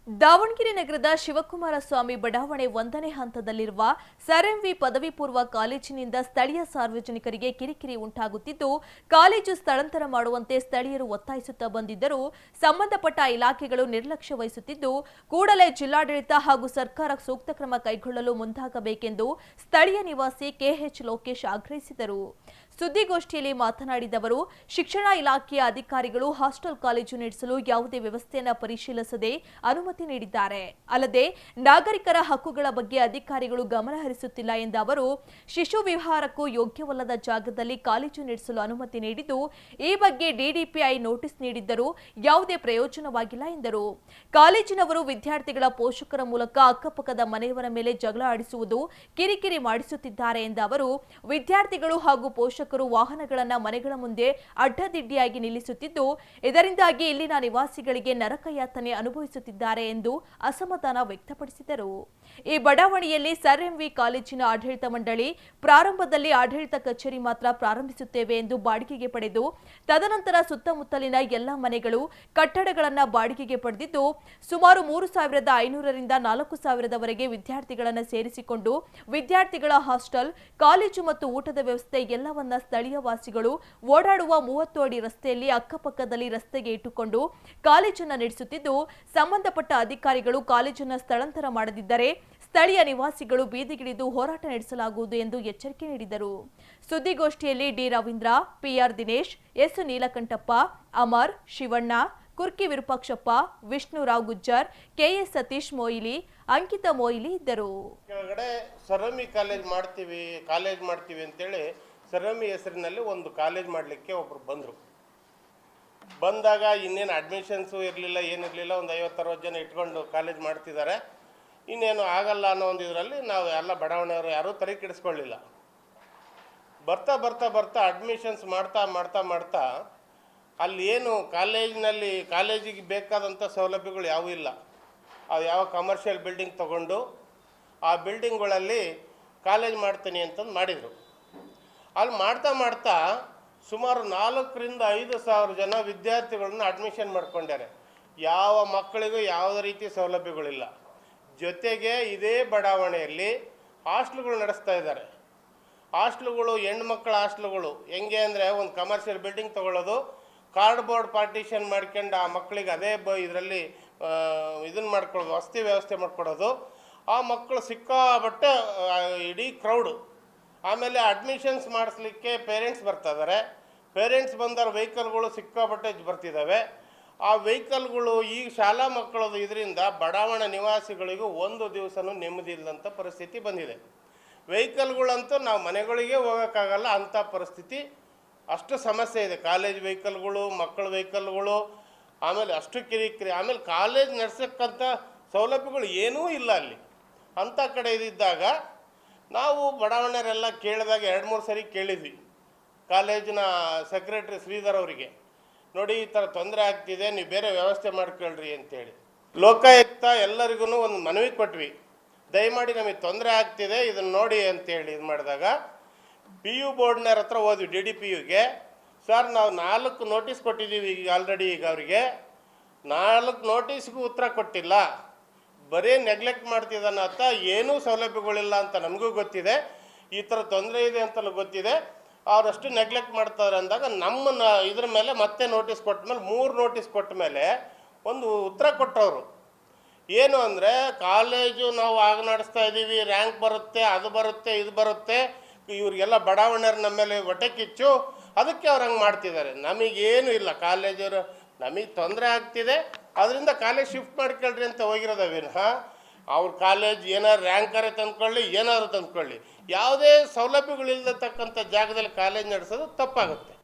ದಾವಣಗೆರೆ ನಗರದ ಶಿವಕುಮಾರ ಸ್ವಾಮಿ ಬಡಾವಣೆ 1ನೇ ಹಂತದಲ್ಲಿರುವ ಸರ್ ಎಂವಿ ಪದವಿ ಪೂರ್ವ ಕಾಲೇಜಿನಿಂದ ಸ್ಥಳೀಯ ಸಾರ್ವಜನಿಕರಿಗೆ ಕಿರಿಕಿರಿ ಉಂಟಾಗುತ್ತಿದ್ದು, ಕಾಲೇಜು ಸ್ಥಳಾಂತರ ಮಾಡುವಂತೆ ಸ್ಥಳೀಯರು ಒತ್ತಾಯಿಸುತ್ತಾ ಬಂದಿದ್ದರೂ ಸಂಬಂಧಪಟ್ಟ ಇಲಾಖೆಗಳು ನಿರ್ಲಕ್ಷ್ಯ ವಹಿಸುತ್ತಿದ್ದು, ಕೂಡಲೇ ಜಿಲ್ಲಾಡಳಿತ ಹಾಗೂ ಸರ್ಕಾರ ಸೂಕ್ತ ಕ್ರಮ ಕೈಗೊಳ್ಳಲು ಮುಂದಾಗಬೇಕೆಂದು ಸ್ಥಳೀಯ ನಿವಾಸಿ ಕೆಎಚ್ ಲೋಕೇಶ್ ಆಗ್ರಹಿಸಿದರು. ಸುದ್ದಿಗೋಷ್ಠಿಯಲ್ಲಿ ಮಾತನಾಡಿದ ಅವರು, ಶಿಕ್ಷಣ ಇಲಾಖೆಯ ಅಧಿಕಾರಿಗಳು ಹಾಸ್ಟೆಲ್ ಕಾಲೇಜು ನಡೆಸಲು ಯಾವುದೇ ವ್ಯವಸ್ಥೆಯನ್ನು ಪರಿಶೀಲಿಸದೆ ಅನುಮತಿ ನೀಡಿದ್ದಾರೆ. ಅಲ್ಲದೆ ನಾಗರಿಕರ ಹಕ್ಕುಗಳ ಬಗ್ಗೆ ಅಧಿಕಾರಿಗಳು ಗಮನ ಹರಿಸುತ್ತಿಲ್ಲ ಎಂದ ಅವರು, ಶಿಶು ವಿಹಾರಕ್ಕೂ ಯೋಗ್ಯವಲ್ಲದ ಜಾಗದಲ್ಲಿ ಕಾಲೇಜು ನಡೆಸಲು ಅನುಮತಿ ನೀಡಿದ್ದು, ಈ ಬಗ್ಗೆ ಡಿಡಿಪಿಐ ನೋಟಿಸ್ ನೀಡಿದ್ದರೂ ಯಾವುದೇ ಪ್ರಯೋಜನವಾಗಿಲ್ಲ ಎಂದರು. ಕಾಲೇಜಿನವರು ವಿದ್ಯಾರ್ಥಿಗಳ ಪೋಷಕರ ಮೂಲಕ ಅಕ್ಕಪಕ್ಕದ ಮನೆಯವರ ಮೇಲೆ ಜಗಳ ಆಡಿಸುವುದು, ಕಿರಿಕಿರಿ ಮಾಡಿಸುತ್ತಿದ್ದಾರೆ ಎಂದ ಅವರು, ವಿದ್ಯಾರ್ಥಿಗಳು ಹಾಗೂ ಪೋಷಕರು ವಾಹನಗಳನ್ನು ಮನೆಗಳ ಮುಂದೆ ಅಡ್ಡದಿಡ್ಡಿಯಾಗಿ ನಿಲ್ಲಿಸುತ್ತಿದ್ದು, ಇದರಿಂದಾಗಿ ಇಲ್ಲಿನ ನಿವಾಸಿಗಳಿಗೆ ನರಕಯಾತನೆ ಅನುಭವಿಸುತ್ತಿದ್ದಾರೆ ಎಂದು ಅಸಮಾಧಾನ ವ್ಯಕ್ತಪಡಿಸಿದರು. ಈ ಬಡಾವಣೆಯಲ್ಲಿ ಸರ್ ಎಂವಿ ಕಾಲೇಜಿನ ಆಡಳಿತ ಮಂಡಳಿ ಪ್ರಾರಂಭದಲ್ಲಿ ಆಡಳಿತ ಕಚೇರಿ ಮಾತ್ರ ಪ್ರಾರಂಭಿಸುತ್ತೇವೆ ಎಂದು ಬಾಡಿಗೆಗೆ ಪಡೆದು, ತದನಂತರ ಸುತ್ತಮುತ್ತಲಿನ ಎಲ್ಲ ಮನೆಗಳು ಕಟ್ಟಡಗಳನ್ನು ಬಾಡಿಗೆಗೆ ಪಡೆದಿದ್ದು, ಸುಮಾರು 3,500ರಿಂದ 4,000ರವರೆಗೆ ವಿದ್ಯಾರ್ಥಿಗಳನ್ನು ಸೇರಿಸಿಕೊಂಡು ವಿದ್ಯಾರ್ಥಿಗಳ ಹಾಸ್ಟೆಲ್, ಕಾಲೇಜು ಮತ್ತು ಊಟದ ವ್ಯವಸ್ಥೆ ಎಲ್ಲವನ್ನ ಸ್ಥಳೀಯ ವಾಸಿಗಳು ಓಡಾಡುವ 30 ಅಡಿ ರಸ್ತೆಯಲ್ಲಿ ಅಕ್ಕಪಕ್ಕದಲ್ಲಿ ರಸ್ತೆಗೆ ಇಟ್ಟುಕೊಂಡು ಕಾಲೇಜನ್ನು ನಡೆಸುತ್ತಿದ್ದು, ಸಂಬಂಧಪಟ್ಟ ಅಧಿಕಾರಿಗಳು ಕಾಲೇಜನ್ನು ಸ್ಥಳಾಂತರ ಮಾಡದಿದ್ದರೆ ಸ್ಥಳೀಯ ನಿವಾಸಿಗಳು ಬೀದಿಗಿಳಿದು ಹೋರಾಟ ನಡೆಸಲಾಗುವುದು ಎಂದು ಎಚ್ಚರಿಕೆ ನೀಡಿದರು. ಸುದ್ದಿಗೋಷ್ಠಿಯಲ್ಲಿ D Ravindra, PR Dinesh, S Neelakantappa, Amar, Shivanna, Kurki Virupakshappa, Vishnurao Gujjar, KS Satish Moily, Ankita Moily ಇದ್ದರು. ಕೆಳಗಡೆ ಸರ್ ಎಂವಿ ಕಾಲೇಜ್ ಮಾಡ್ತೀವಿ ಅಂತೇಳಿ ಸರ್ ಎಂವಿ ಹೆಸರಿನಲ್ಲಿ ಒಂದು ಕಾಲೇಜ್ ಮಾಡಲಿಕ್ಕೆ ಒಬ್ಬರು ಬಂದಾಗ ಇನ್ನೇನು ಅಡ್ಮಿಷನ್ಸು ಇರಲಿಲ್ಲ, ಏನಿರಲಿಲ್ಲ, ಒಂದು 50-60 ಜನ ಇಟ್ಕೊಂಡು ಕಾಲೇಜ್ ಮಾಡ್ತಿದ್ದಾರೆ. ಇನ್ನೇನು ಆಗಲ್ಲ ಅನ್ನೋ ಒಂದು ಇದರಲ್ಲಿ ನಾವು ಎಲ್ಲ ಬಡಾವಣೆಯವರು ಯಾರೂ ತಲೆ ಕೆಡಿಸ್ಕೊಳ್ಳಿಲ್ಲ. ಬರ್ತಾ ಅಡ್ಮಿಷನ್ಸ್ ಮಾಡ್ತಾ ಅಲ್ಲಿ ಏನು ಕಾಲೇಜಿಗೆ ಬೇಕಾದಂಥ ಸೌಲಭ್ಯಗಳು ಯಾವುೂ ಇಲ್ಲ. ಅದು ಯಾವ ಕಮರ್ಷಿಯಲ್ ಬಿಲ್ಡಿಂಗ್ ತೊಗೊಂಡು ಆ ಬಿಲ್ಡಿಂಗ್ಗಳಲ್ಲಿ ಕಾಲೇಜ್ ಮಾಡ್ತೀನಿ ಅಂತಂದು ಮಾಡಿದರು. ಅಲ್ಲಿ ಮಾಡ್ತಾ ಸುಮಾರು 4,000ರಿಂದ 5,000 ಜನ ವಿದ್ಯಾರ್ಥಿಗಳನ್ನ ಅಡ್ಮಿಷನ್ ಮಾಡ್ಕೊಂಡ್ಯಾರೆ. ಯಾವ ಮಕ್ಕಳಿಗೂ ಯಾವುದೇ ರೀತಿ ಸೌಲಭ್ಯಗಳಿಲ್ಲ. ಜೊತೆಗೆ ಇದೇ ಬಡಾವಣೆಯಲ್ಲಿ ಹಾಸ್ಟೆಲ್ಗಳು ನಡೆಸ್ತಾ ಇದ್ದಾರೆ. ಹಾಸ್ಟೆಲ್ಗಳು ಹೆಣ್ಮಕ್ಳ ಹಾಸ್ಟೆಲ್ಗಳು ಹೆಂಗೆ ಅಂದರೆ, ಒಂದು ಕಮರ್ಷಿಯಲ್ ಬಿಲ್ಡಿಂಗ್ ತೊಗೊಳ್ಳೋದು, ಕಾರ್ಡ್ಬೋರ್ಡ್ ಪಾರ್ಟಿಷನ್ ಮಾಡ್ಕೊಂಡು ಆ ಮಕ್ಕಳಿಗೆ ಅದೇ ಇದರಲ್ಲಿ ಇದನ್ನು ಮಾಡ್ಕೊಳ್ಳೋದು, ವಸತಿ ವ್ಯವಸ್ಥೆ ಮಾಡ್ಕೊಡೋದು. ಆ ಮಕ್ಕಳು ಸಿಕ್ಕಾಬಟ್ಟೆ ಇಡೀ ಕ್ರೌಡು. ಆಮೇಲೆ ಅಡ್ಮಿಷನ್ಸ್ ಮಾಡಿಸ್ಲಿಕ್ಕೆ ಪೇರೆಂಟ್ಸ್ ಬರ್ತಾಯಿದ್ದಾರೆ. ಪೇರೆಂಟ್ಸ್ ಬಂದವ್ರ ವೆಹಿಕಲ್ಗಳು ಸಿಕ್ಕಾಬಟ್ಟೆ ಬರ್ತಿದ್ದಾವೆ. ಆ ವೆಹಿಕಲ್ಗಳು ಈಗ ಶಾಲಾ ಮಕ್ಕಳದು ಇದರಿಂದ ಬಡಾವಣೆ ನಿವಾಸಿಗಳಿಗೂ ಒಂದು ದಿವಸನೂ ನೆಮ್ಮದಿ ಇಲ್ಲದಂಥ ಪರಿಸ್ಥಿತಿ ಬಂದಿದೆ. ವೆಹಿಕಲ್ಗಳಂತೂ ನಾವು ಮನೆಗಳಿಗೆ ಹೋಗೋಕ್ಕಾಗಲ್ಲ ಅಂಥ ಪರಿಸ್ಥಿತಿ, ಅಷ್ಟು ಸಮಸ್ಯೆ ಇದೆ. ಕಾಲೇಜ್ ವೆಹಿಕಲ್ಗಳು, ಮಕ್ಕಳ ವೆಹಿಕಲ್ಗಳು, ಆಮೇಲೆ ಅಷ್ಟು ಕಿರಿಕಿರಿ. ಆಮೇಲೆ ಕಾಲೇಜ್ ನಡೆಸೋಕ್ಕಂಥ ಸೌಲಭ್ಯಗಳು ಏನೂ ಇಲ್ಲ ಅಲ್ಲಿ. ಅಂಥ ಕಡೆ ಇದ್ದಾಗ ನಾವು ಬಡಾವಣೆಯವರೆಲ್ಲ ಕೇಳಿದಾಗ 2-3 ಸರಿ ಕೇಳಿದ್ವಿ ಕಾಲೇಜಿನ ಸೆಕ್ರೆಟ್ರಿ ಶ್ರೀಧರ್ ಅವರಿಗೆ, ನೋಡಿ ಈ ಥರ ತೊಂದರೆ ಆಗ್ತಿದೆ, ನೀವು ಬೇರೆ ವ್ಯವಸ್ಥೆ ಮಾಡ್ಕೊಳ್ರಿ ಅಂತೇಳಿ. ಲೋಕಾಯುಕ್ತ ಎಲ್ಲರಿಗೂ ಒಂದು ಮನವಿ ಕೊಟ್ವಿ, ದಯಮಾಡಿ ನಮಗೆ ತೊಂದರೆ ಆಗ್ತಿದೆ, ಇದನ್ನು ನೋಡಿ ಅಂತೇಳಿ ಇದು ಮಾಡಿದಾಗ PU ಬೋರ್ಡ್ನವ್ರ ಹತ್ರ ಹೋದ್ವಿ, DDPUಗೆ. ಸರ್, ನಾವು 4 ನೋಟಿಸ್ ಕೊಟ್ಟಿದ್ದೀವಿ ಈಗ ಆಲ್ರೆಡಿ. ಈಗ ಅವರಿಗೆ 4 ನೋಟಿಸ್ಗೂ ಉತ್ತರ ಕೊಟ್ಟಿಲ್ಲ, ಬರೀ ನೆಗ್ಲೆಕ್ಟ್ ಮಾಡ್ತಿದ್ದಾನ ಅಂತ. ಏನೂ ಸೌಲಭ್ಯಗಳಿಲ್ಲ ಅಂತ ನಮಗೂ ಗೊತ್ತಿದೆ, ಈ ಥರ ತೊಂದರೆ ಇದೆ ಅಂತಲೂ ಗೊತ್ತಿದೆ. ಅವರಷ್ಟು ನೆಗ್ಲೆಕ್ಟ್ ಮಾಡ್ತಾರೆ ಅಂದಾಗ ನಮ್ಮನ್ನು ಇದ್ರ ಮೇಲೆ ಮತ್ತೆ ನೋಟಿಸ್ ಕೊಟ್ಟ ಮೇಲೆ 3 ನೋಟಿಸ್ ಕೊಟ್ಟ ಮೇಲೆ ಒಂದು ಉತ್ತರ ಕೊಟ್ಟವರು. ಏನು ಅಂದರೆ, ಕಾಲೇಜು ನಾವು ಆಗ ನಡೆಸ್ತಾ ಇದ್ದೀವಿ, ರ್ಯಾಂಕ್ ಬರುತ್ತೆ, ಅದು ಬರುತ್ತೆ, ಇದು ಬರುತ್ತೆ, ಇವ್ರಿಗೆಲ್ಲ ಬಡಾವಣೆಯವ್ರು ನಮ್ಮ ಮೇಲೆ ಹೊಟ್ಟೆ ಕಿಚ್ಚು, ಅದಕ್ಕೆ ಅವ್ರು ಹಂಗೆ ಮಾಡ್ತಿದ್ದಾರೆ. ನಮಗೇನು ಇಲ್ಲ, ಕಾಲೇಜವರು ನಮಗೆ ತೊಂದರೆ ಆಗ್ತಿದೆ, ಅದರಿಂದ ಕಾಲೇಜ್ ಶಿಫ್ಟ್ ಮಾಡ್ಕೊಳ್ರಿ ಅಂತ ಹೋಗಿರೋದವೇನೋ. ಅವ್ರ ಕಾಲೇಜ್ ಏನಾದ್ರು ರ್ಯಾಂಕರೇ ತಂದ್ಕೊಳ್ಳಿ, ಏನಾದ್ರು ತಂದ್ಕೊಳ್ಳಿ, ಯಾವುದೇ ಸೌಲಭ್ಯಗಳಿಲ್ಲತಕ್ಕಂಥ ಜಾಗದಲ್ಲಿ ಕಾಲೇಜ್ ನಡೆಸೋದು ತಪ್ಪಾಗುತ್ತೆ.